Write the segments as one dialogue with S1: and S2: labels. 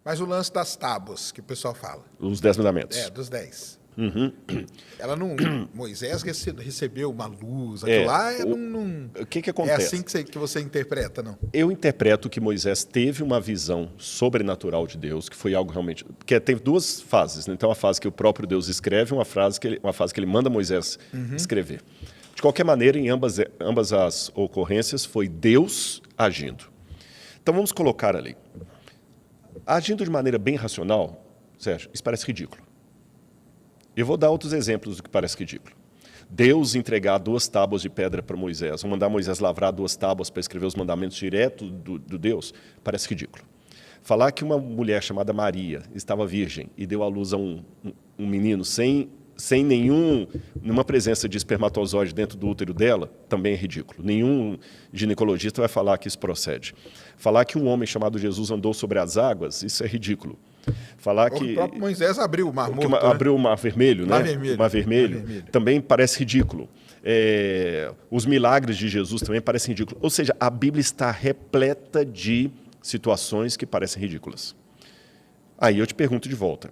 S1: Mas o lance das tábuas, que o pessoal fala.
S2: Os 10 mandamentos.
S1: Dos 10.
S2: Uhum.
S1: Ela não. Moisés recebeu uma luz, aquilo lá
S2: O que
S1: é
S2: acontece?
S1: assim que você interpreta, não?
S2: Eu interpreto que Moisés teve uma visão sobrenatural de Deus, que foi algo realmente... Porque tem duas fases, né? Então, uma fase que o próprio Deus escreve, uma fase que ele manda Moisés escrever. De qualquer maneira, em ambas as ocorrências, foi Deus agindo. Então, vamos colocar ali. Agindo de maneira bem racional, Sérgio, isso parece ridículo. Eu vou dar outros exemplos do que parece ridículo. Deus entregar 2 tábuas de pedra para Moisés, ou mandar Moisés lavrar 2 tábuas para escrever os mandamentos direto do Deus, parece ridículo. Falar que uma mulher chamada estava virgem e deu à luz a um menino sem nenhuma presença de espermatozoide dentro do útero dela, também é ridículo. Nenhum ginecologista vai falar que isso procede. Falar que um homem chamado Jesus andou sobre as águas, isso é ridículo. Falar que
S1: o próprio Moisés abriu o Mar Morto.
S2: Abriu o Mar Vermelho, né?
S1: Mar
S2: Vermelho. Também parece ridículo. Os milagres de Jesus também parecem ridículos. Ou seja, a Bíblia está repleta de situações que parecem ridículas. Aí eu te pergunto de volta.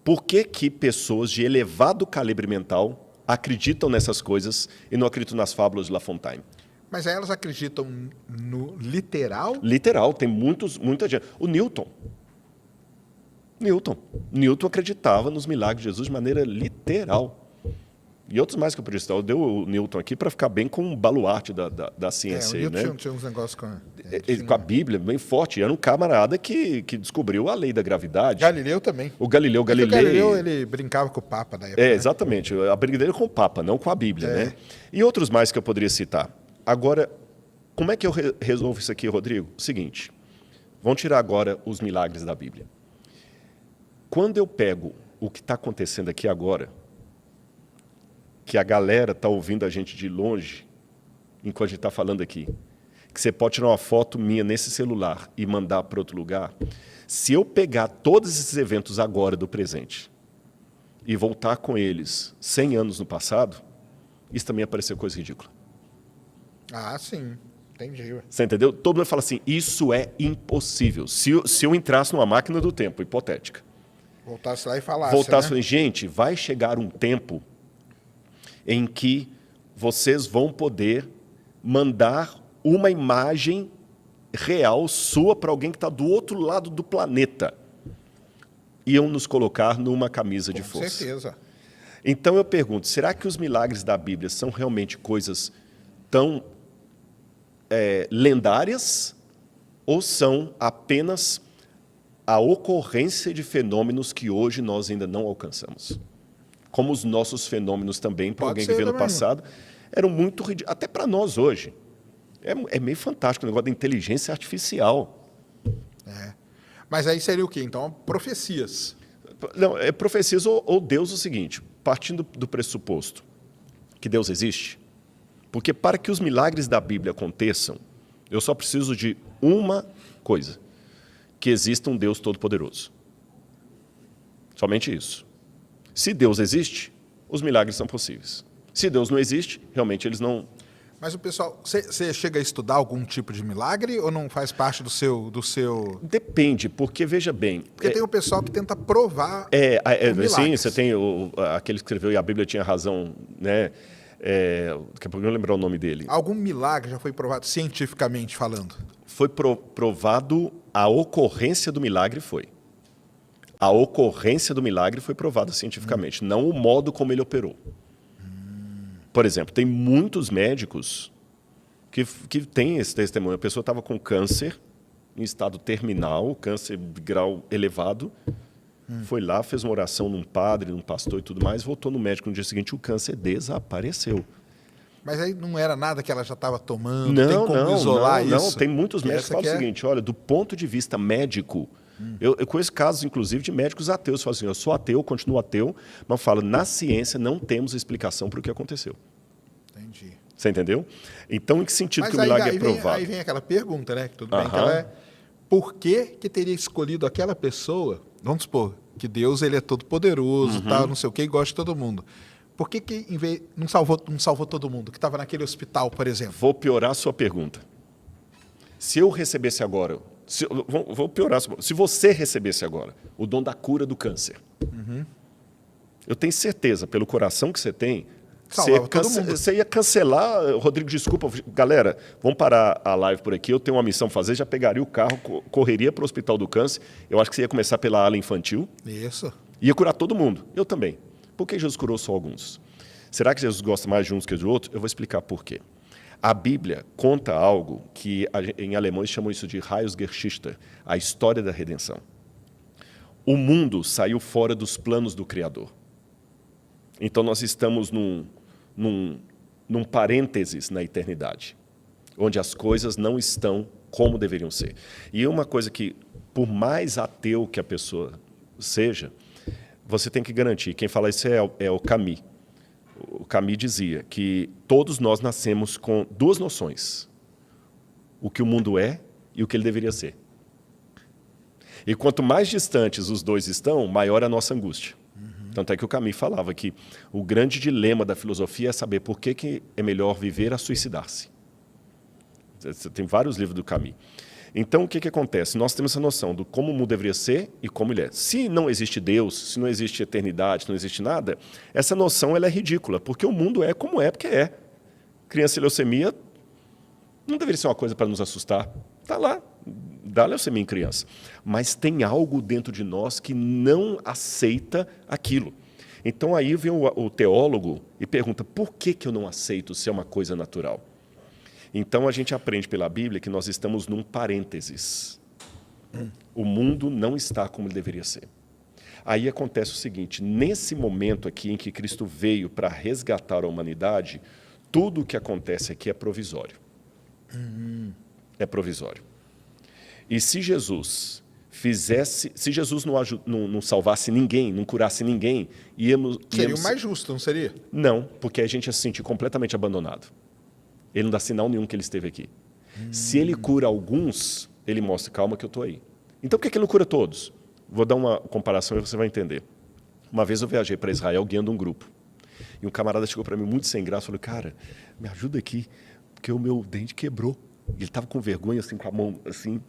S2: Por que pessoas de elevado calibre mental acreditam nessas coisas e não acreditam nas fábulas de La Fontaine?
S1: Mas aí elas acreditam no literal?
S2: Literal, tem muita gente. O Newton acreditava nos milagres de Jesus de maneira literal. E outros mais que eu podia citar. Eu dei o Newton aqui para ficar bem com um baluarte da ciência.
S1: O Newton
S2: aí, né?
S1: tinha uns negócios com
S2: a Bíblia, bem forte. Era um camarada que descobriu a lei da gravidade.
S1: Galileu também.
S2: O Galileu
S1: O Galileu, ele brincava com o Papa da época.
S2: Exatamente. A briga dele é com o Papa, não com a Bíblia. Né? E outros mais que eu poderia citar. Agora, como é que eu resolvo isso aqui, Rodrigo? Seguinte, vamos tirar agora os milagres da Bíblia. Quando eu pego o que está acontecendo aqui agora, que a galera está ouvindo a gente de longe, enquanto a gente está falando aqui, que você pode tirar uma foto minha nesse celular e mandar para outro lugar, se eu pegar todos esses eventos agora do presente e voltar com eles 100 anos no passado, isso também apareceu coisa ridícula.
S1: Ah, sim. Entendi.
S2: Você entendeu? Todo mundo fala assim, isso é impossível. Se eu entrasse numa máquina do tempo, hipotética,
S1: voltasse lá e falasse, né?
S2: Gente, vai chegar um tempo em que vocês vão poder mandar uma imagem real sua para alguém que está do outro lado do planeta. Iam nos colocar numa camisa de força.
S1: Com certeza.
S2: Então eu pergunto, será que os milagres da Bíblia são realmente coisas tão lendárias ou são apenas a ocorrência de fenômenos que hoje nós ainda não alcançamos? Como os nossos fenômenos também, para alguém que veio no passado, eram muito ridículos, até para nós hoje. É meio fantástico o negócio da inteligência artificial.
S1: Mas aí seria o quê? Então, profecias.
S2: Não, profecias ou Deus o seguinte, partindo do pressuposto que Deus existe, porque para que os milagres da Bíblia aconteçam, eu só preciso de uma coisa, que exista um Deus todo-poderoso. Somente isso. Se Deus existe, os milagres são possíveis. Se Deus não existe, realmente eles não...
S1: Mas o pessoal, você chega a estudar algum tipo de milagre ou não faz parte do seu...
S2: Depende, porque veja bem...
S1: Porque tem o pessoal que tenta provar
S2: sim, você tem aquele que escreveu e a Bíblia tinha razão, né? Daqui a pouco eu não lembrar o nome dele.
S1: Algum milagre já foi provado cientificamente falando?
S2: Foi provado, a ocorrência do milagre foi. A ocorrência do milagre foi provada cientificamente, não o modo como ele operou. Por exemplo, tem muitos médicos que têm esse testemunho. A pessoa estava com câncer, em estado terminal, câncer de grau elevado, foi lá, fez uma oração num padre, num pastor e tudo mais, voltou no médico no dia seguinte, o câncer desapareceu.
S1: Mas aí não era nada que ela já estava tomando, tem como isolar isso?
S2: Não, tem muitos médicos que falam o seguinte, olha, do ponto de vista médico, eu conheço casos, inclusive, de médicos ateus, que falam assim, eu sou ateu, continuo ateu, mas falo, na ciência não temos explicação para o que aconteceu.
S1: Entendi.
S2: Você entendeu? Então, em que sentido que o milagre é provado?
S1: Aí vem aquela pergunta, né? Tudo bem que ela por que teria escolhido aquela pessoa? Vamos supor que Deus ele é todo poderoso, tal, não sei o que, e gosta de todo mundo. Por que em vez, não salvou todo mundo que estava naquele hospital, por exemplo?
S2: Vou piorar a sua pergunta. Se eu recebesse agora Vou piorar. Se você recebesse agora o dom da cura do câncer, eu tenho certeza, pelo coração que você tem, você ia cancelar. Rodrigo, desculpa. Galera, vamos parar a live por aqui. Eu tenho uma missão para fazer. Já pegaria o carro, correria para o Hospital do Câncer. Eu acho que você ia começar pela ala infantil.
S1: Isso.
S2: Ia curar todo mundo. Eu também. Por que Jesus curou só alguns? Será que Jesus gosta mais de uns que de outros? Eu vou explicar por quê. A Bíblia conta algo que em alemão eles chamam isso de Heilsgeschichte, a história da redenção. O mundo saiu fora dos planos do Criador. Então nós estamos num parênteses na eternidade, onde as coisas não estão como deveriam ser. E uma coisa que, por mais ateu que a pessoa seja, você tem que garantir. Quem fala isso é o Camus. O Camus dizia que todos nós nascemos com duas noções: o que o mundo é e o que ele deveria ser. E quanto mais distantes os dois estão, maior a nossa angústia. Tanto é que o Camus falava que o grande dilema da filosofia é saber por que é melhor viver a suicidar-se. Tem vários livros do Camus. Então, o que acontece? Nós temos essa noção do como o mundo deveria ser e como ele é. Se não existe Deus, se não existe eternidade, se não existe nada, essa noção ela é ridícula, porque o mundo é como é, porque é. Criança e leucemia não deveria ser uma coisa para nos assustar. Está lá, dá leucemia em criança. Mas tem algo dentro de nós que não aceita aquilo. Então, aí vem o teólogo e pergunta, por que eu não aceito se é uma coisa natural? Então, a gente aprende pela Bíblia que nós estamos num parênteses. O mundo não está como ele deveria ser. Aí acontece o seguinte, nesse momento aqui em que Cristo veio para resgatar a humanidade, tudo o que acontece aqui é provisório. É provisório. E se Jesus não salvasse ninguém, não curasse ninguém,
S1: Seria o mais justo, não seria?
S2: Não, porque a gente ia se sentir completamente abandonado. Ele não dá sinal nenhum que ele esteve aqui. Se ele cura alguns, ele mostra, calma que eu estou aí. Então, por que ele não cura todos? Vou dar uma comparação e você vai entender. Uma vez eu viajei para Israel guiando um grupo. E um camarada chegou para mim muito sem graça e falou, cara, me ajuda aqui, porque o meu dente quebrou. Ele estava com vergonha, assim, com a mão, assim.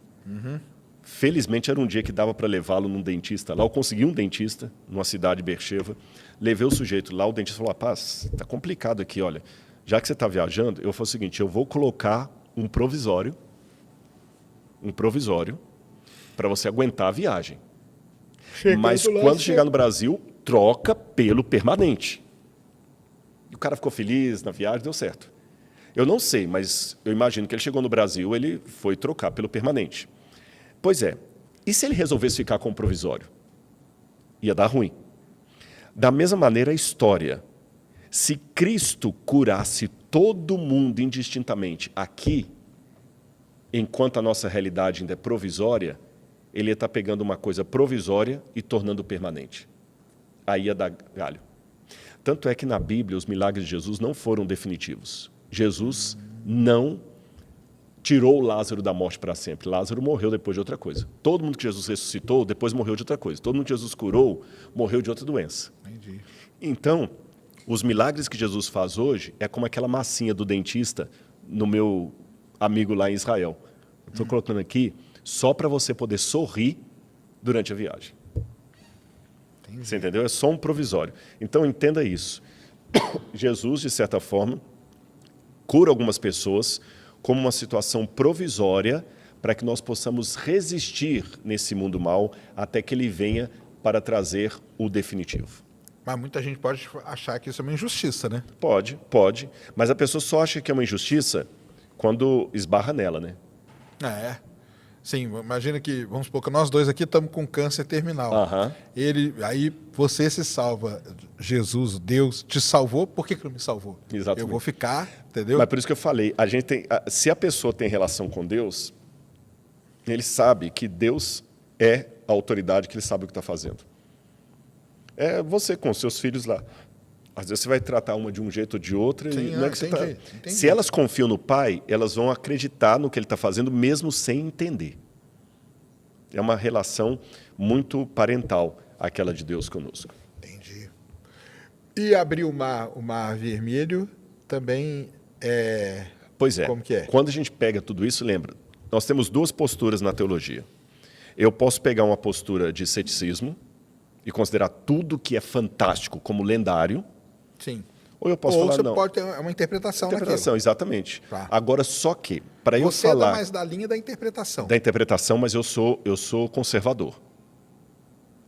S2: Felizmente, era um dia que dava para levá-lo num dentista lá. Eu consegui um dentista, numa cidade de Beersheba. Levei o sujeito lá, o dentista falou, rapaz, está complicado aqui, olha. Já que você está viajando, eu falei o seguinte, eu vou colocar um provisório para você aguentar a viagem. Mas quando chegar no Brasil, troca pelo permanente. E o cara ficou feliz na viagem, deu certo. Eu não sei, mas eu imagino que ele chegou no Brasil, ele foi trocar pelo permanente. Pois é, e se ele resolvesse ficar com o provisório? Ia dar ruim. Da mesma maneira, a história. Se Cristo curasse todo mundo indistintamente aqui, enquanto a nossa realidade ainda é provisória, ele ia estar pegando uma coisa provisória e tornando permanente. Aí ia dar galho. Tanto é que na Bíblia os milagres de Jesus não foram definitivos. Jesus não tirou Lázaro da morte para sempre. Lázaro morreu depois de outra coisa. Todo mundo que Jesus ressuscitou, depois morreu de outra coisa. Todo mundo que Jesus curou, morreu de outra doença.
S1: Entendi.
S2: Então, os milagres que Jesus faz hoje é como aquela massinha do dentista no meu amigo lá em Israel. Estou colocando aqui só para você poder sorrir durante a viagem. Entendi. Você entendeu? É só um provisório. Então, entenda isso. Jesus, de certa forma, cura algumas pessoas como uma situação provisória para que nós possamos resistir nesse mundo mal até que ele venha para trazer o definitivo.
S1: Mas muita gente pode achar que isso é uma injustiça, né?
S2: Pode. Mas a pessoa só acha que é uma injustiça quando esbarra nela, né?
S1: É. Sim, imagina que, vamos supor que nós dois aqui estamos com câncer terminal. Aí você se salva. Jesus, Deus, te salvou, por que não me salvou?
S2: Exatamente.
S1: Eu vou ficar, entendeu?
S2: Mas por isso que eu falei, se a pessoa tem relação com Deus, ele sabe que Deus é a autoridade, que ele sabe o que está fazendo. É você com seus filhos lá. Às vezes você vai tratar uma de um jeito ou de outro.
S1: Sim,
S2: não é que você Se elas confiam no pai, elas vão acreditar no que ele está fazendo, mesmo sem entender. É uma relação muito parental, aquela de Deus conosco.
S1: Entendi. E abrir o mar vermelho também é...
S2: Pois é.
S1: Como que é?
S2: Quando a gente pega tudo isso, lembra, nós temos duas posturas na teologia. Eu posso pegar uma postura de ceticismo e considerar tudo que é fantástico como lendário.
S1: Sim.
S2: Ou eu posso
S1: Ou
S2: falar,
S1: você
S2: não.
S1: pode ter uma interpretação
S2: Interpretação, exatamente.
S1: Tá.
S2: Agora, só que, para eu
S1: Você
S2: falar...
S1: é mais da linha da interpretação.
S2: Da interpretação, mas eu sou conservador.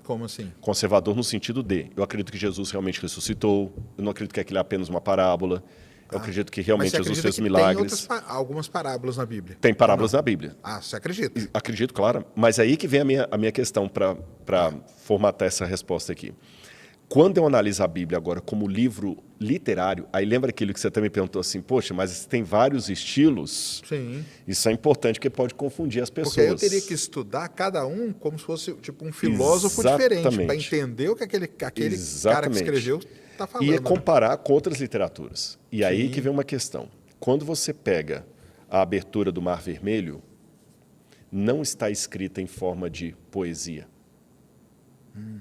S1: Como assim?
S2: Conservador no sentido de, eu acredito que Jesus realmente ressuscitou, eu não acredito que aquilo é apenas uma parábola, eu acredito que realmente Jesus fez milagres.
S1: Tem algumas parábolas na Bíblia?
S2: Tem parábolas na Bíblia.
S1: Ah, você acredita?
S2: Acredito, claro. Mas aí que vem a minha questão para formatar essa resposta aqui. Quando eu analiso a Bíblia agora como livro literário, aí lembra aquilo que você também perguntou assim, poxa, mas tem vários estilos?
S1: Sim.
S2: Isso é importante porque pode confundir as pessoas.
S1: Porque aí eu teria que estudar cada um como se fosse tipo um filósofo diferente, para entender o que aquele cara que escreveu está falando.
S2: E comparar com outras literaturas. E aí que vem uma questão. Quando você pega a abertura do Mar Vermelho, não está escrita em forma de poesia,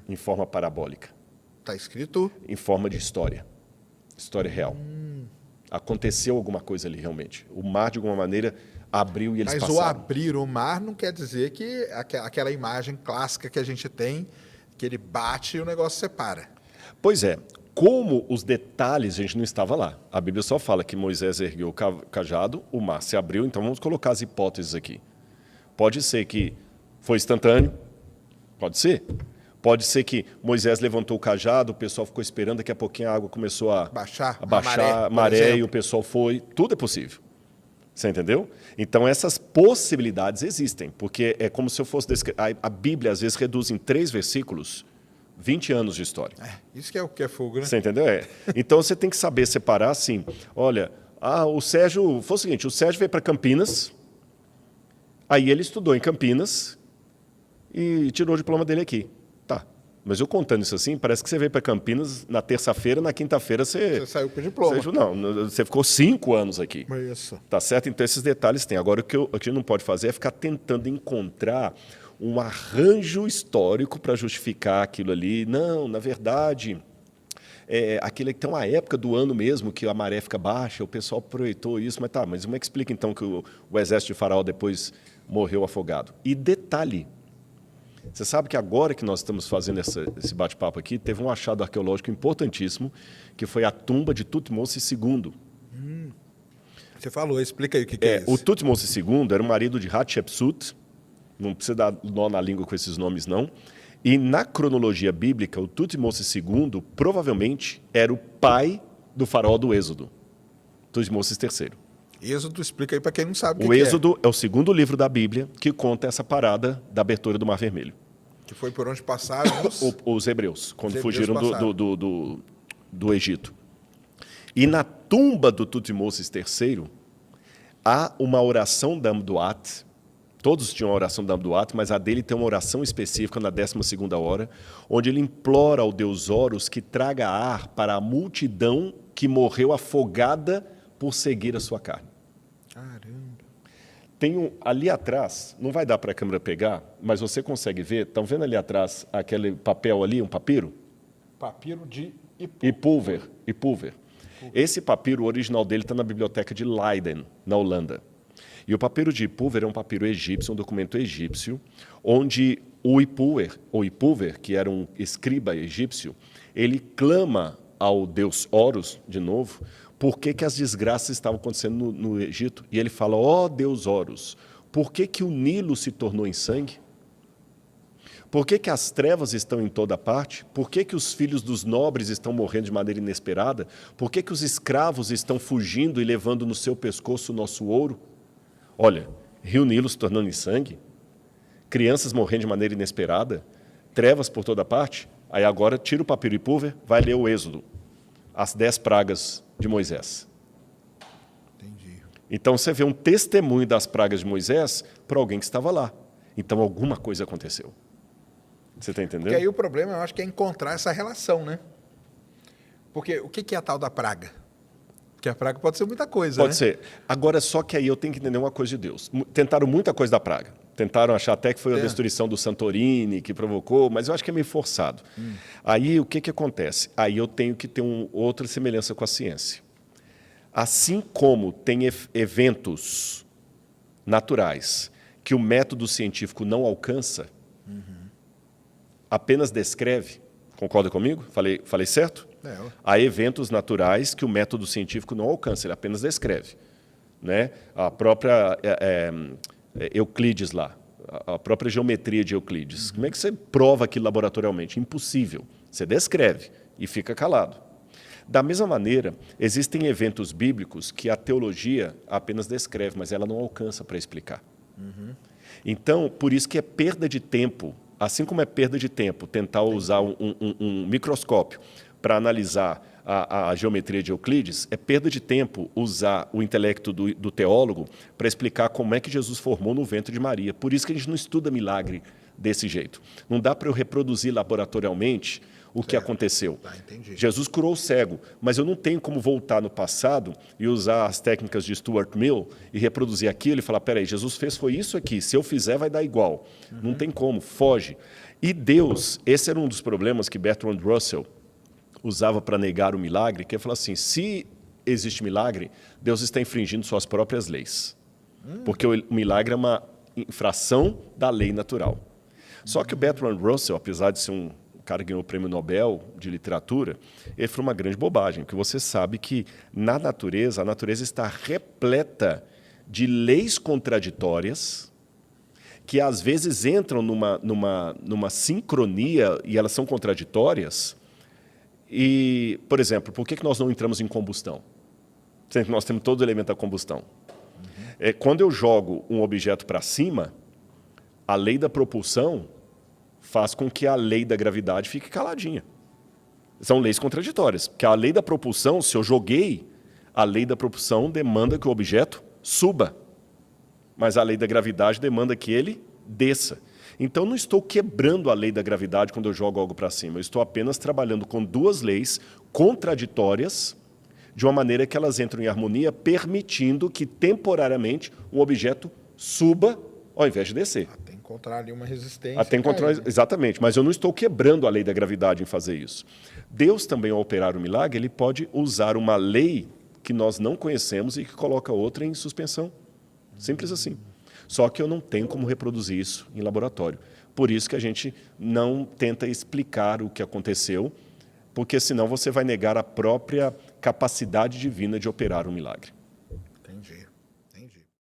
S2: em forma parabólica.
S1: Está escrito?
S2: Em forma de história. História real. Aconteceu alguma coisa ali, realmente. O mar, de alguma maneira, abriu e eles passaram.
S1: Mas o abrir o mar não quer dizer que aquela imagem clássica que a gente tem, que ele bate e o negócio separa.
S2: Pois é. Como os detalhes, a gente não estava lá. A Bíblia só fala que Moisés ergueu o cajado, o mar se abriu, então vamos colocar as hipóteses aqui. Pode ser que foi instantâneo, pode ser. Pode ser que Moisés levantou o cajado, o pessoal ficou esperando, daqui a pouquinho a água começou a baixar a maré e o pessoal foi. Tudo é possível. Você entendeu? Então, essas possibilidades existem, porque é como se eu fosse... A Bíblia, às vezes, reduz em 3 versículos 20 anos de história.
S1: Isso que é o que é fogo, né?
S2: Você entendeu? Então, você tem que saber separar assim. Olha, o Sérgio... Foi o seguinte, o Sérgio veio para Campinas, aí ele estudou em Campinas e tirou o diploma dele aqui. Tá, mas eu contando isso assim, parece que você veio para Campinas na terça-feira, na quinta-feira você
S1: saiu com o diploma.
S2: Você ficou 5 anos aqui.
S1: Isso.
S2: Tá certo? Então esses detalhes tem. Agora o que a gente não pode fazer é ficar tentando encontrar um arranjo histórico para justificar aquilo ali. Não, na verdade, aquilo que tem uma época do ano mesmo que a maré fica baixa, o pessoal aproveitou isso, mas como é que explica então que o exército de Faraó depois morreu afogado? E detalhe, você sabe que agora que nós estamos fazendo esse bate-papo aqui, teve um achado arqueológico importantíssimo, que foi a tumba de Tutmose II.
S1: Você falou, explica aí o que é isso.
S2: O Tutmose II era o marido de Hatshepsut, não precisa dar nó na língua com esses nomes, não. E na cronologia bíblica, o Tutmose II provavelmente era o pai do faraó do Êxodo, Tutmose III.
S1: Êxodo, explica aí para quem não sabe o
S2: que é. O Êxodo é o segundo livro da Bíblia que conta essa parada da abertura do Mar Vermelho.
S1: Que foi por onde passaram
S2: os hebreus, quando fugiram do Egito. E na tumba do Tutmose III, há uma oração da Amduat. Todos tinham a oração da Amduat, mas a dele tem uma oração específica na 12ª hora, onde ele implora ao deus Horus que traga ar para a multidão que morreu afogada por seguir a sua carne.
S1: Caramba.
S2: Tem ali atrás, não vai dar para a câmera pegar, mas você consegue ver, estão vendo ali atrás aquele papel ali, um papiro?
S1: Papiro de
S2: Ipulver. Esse papiro, o original dele está na biblioteca de Leiden, na Holanda. E o papiro de Ipulver é um papiro egípcio, um documento egípcio, onde o Ipulver, que era um escriba egípcio, ele clama ao deus Horus, de novo, por que as desgraças estavam acontecendo no Egito. E ele fala, deus Horus, por que o Nilo se tornou em sangue? Por que as trevas estão em toda parte? Por que os filhos dos nobres estão morrendo de maneira inesperada? Por que os escravos estão fugindo e levando no seu pescoço o nosso ouro? Olha, rio Nilo se tornando em sangue, crianças morrendo de maneira inesperada, trevas por toda parte. Aí agora tira o papiro e pulver, vai ler o Êxodo, as 10 pragas de Moisés.
S1: Entendi.
S2: Então você vê um testemunho das pragas de Moisés para alguém que estava lá. Então alguma coisa aconteceu. Você está entendendo?
S1: Porque aí o problema, eu acho que é encontrar essa relação, né? Porque o que é a tal da praga? Porque a praga pode ser muita coisa,
S2: Pode ser. Agora, só que aí eu tenho que entender uma coisa de Deus. Tentaram muita coisa da praga. Tentaram achar até que foi a destruição do Santorini que provocou, mas eu acho que é meio forçado. Aí o que acontece? Aí eu tenho que ter outra semelhança com a ciência. Assim como tem eventos naturais que o método científico não alcança, apenas descreve, concorda comigo? Falei certo? Há eventos naturais que o método científico não alcança, ele apenas descreve. Né? A própria Euclides lá, a própria geometria de Euclides. Como é que você prova aquilo laboratorialmente? Impossível. Você descreve e fica calado. Da mesma maneira, existem eventos bíblicos que a teologia apenas descreve, mas ela não alcança para explicar. Então, por isso que é perda de tempo, assim como é perda de tempo tentar usar um microscópio para analisar a geometria de Euclides, é perda de tempo usar o intelecto do teólogo para explicar como é que Jesus formou no ventre de Maria. Por isso que a gente não estuda milagre desse jeito. Não dá para eu reproduzir laboratorialmente o que aconteceu. Jesus curou o cego, mas eu não tenho como voltar no passado e usar as técnicas de Stuart Mill e reproduzir aquilo e falar, peraí, Jesus foi isso aqui, se eu fizer vai dar igual. Não tem como, foge. E Deus, esse era um dos problemas que Bertrand Russell usava para negar o milagre, que é falar assim, se existe milagre, Deus está infringindo suas próprias leis. Porque o milagre é uma infração da lei natural. Só que o Bertrand Russell, apesar de ser um cara que ganhou o Prêmio Nobel de Literatura, ele foi uma grande bobagem, porque você sabe que na natureza, a natureza está repleta de leis contraditórias que às vezes entram numa sincronia e elas são contraditórias. E, por exemplo, por que nós não entramos em combustão? Sendo que nós temos todo o elemento da combustão. Quando eu jogo um objeto para cima, a lei da propulsão faz com que a lei da gravidade fique caladinha. São leis contraditórias. Porque a lei da propulsão, se eu joguei, a lei da propulsão demanda que o objeto suba. Mas a lei da gravidade demanda que ele desça. Então, não estou quebrando a lei da gravidade quando eu jogo algo para cima. Eu estou apenas trabalhando com duas leis contraditórias, de uma maneira que elas entram em harmonia, permitindo que, temporariamente, o objeto suba ao invés de descer.
S1: Até encontrar ali uma resistência.
S2: Até encontrar, exatamente, mas eu não estou quebrando a lei da gravidade em fazer isso. Deus também, ao operar o milagre, ele pode usar uma lei que nós não conhecemos e que coloca outra em suspensão. Simples assim. Só que eu não tenho como reproduzir isso em laboratório. Por isso que a gente não tenta explicar o que aconteceu, porque senão você vai negar a própria capacidade divina de operar um milagre.
S1: Entendi.